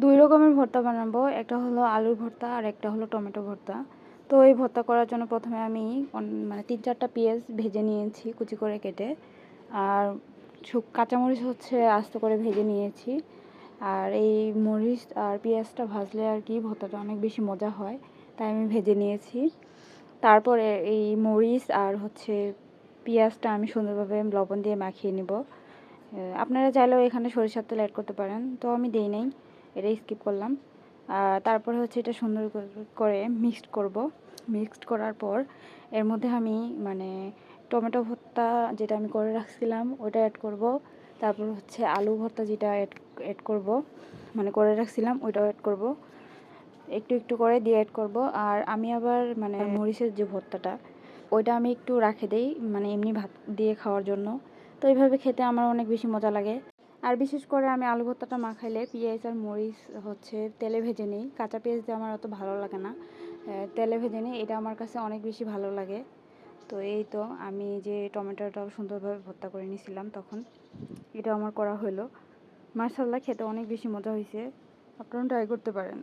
দুই রকমের ভর্তা বানাবো, একটা হলো আলুর ভর্তা আর একটা হলো টমেটো ভর্তা। তো এই ভর্তা করার জন্য প্রথমে আমি মানে 3-4টা পেঁয়াজ ভেজে নিয়েছি কুচি করে কেটে, আর কাঁচামরিচ হচ্ছে আস্ত করে ভেজে নিয়েছি। আর এই মরিচ আর পেঁয়াজটা ভাজলে আর কি ভর্তাটা অনেক বেশি মজা হয়, তাই আমি ভেজে নিয়েছি। তারপরে এই মরিচ আর হচ্ছে পেঁয়াজটা আমি সুন্দরভাবে লবণ দিয়ে মাখিয়ে নিব। আপনারা চাইলেও এখানে সরিষার তেল অ্যাড করতে পারেন, তো আমি দেই নাই, এটা স্কিপ করলাম। তারপরে হচ্ছে এটা সুন্দর করে মিক্সড করার পর এর মধ্যে আমি মানে টমেটো ভর্তা যেটা আমি করে রাখছিলাম ওটা অ্যাড করব। তারপর হচ্ছে আলু ভর্তা যেটা অ্যাড করব, মানে করে রাখছিলাম ওইটাও অ্যাড করব, একটু একটু করে দিয়ে অ্যাড করব। আর আমি আবার মানে মরিচের যে ভর্তাটা ওইটা আমি একটু রাখে দেই, মানে এমনি ভাত দিয়ে খাওয়ার জন্য। তো এইভাবে খেতে আমার অনেক বেশি মজা লাগে। আর বিশেষ করে আমি আলু ভর্তাটা মাখাইলে পেঁয়াজ আর মরিচ হচ্ছে তেলে ভেজে নিই, কাঁচা পেঁয়াজ দিয়ে আমার অত ভালো লাগে না, তেলে ভেজে নিই, এটা আমার কাছে অনেক বেশি ভালো লাগে। তো এই তো আমি যে টমেটোটাও সুন্দরভাবে ভর্তা করে নিয়েছিলাম তখন, এটা আমার করা হলো। মাশাআল্লাহ, খেতে অনেক বেশি মজা হয়েছে, আপনারাও ট্রাই করতে পারেন।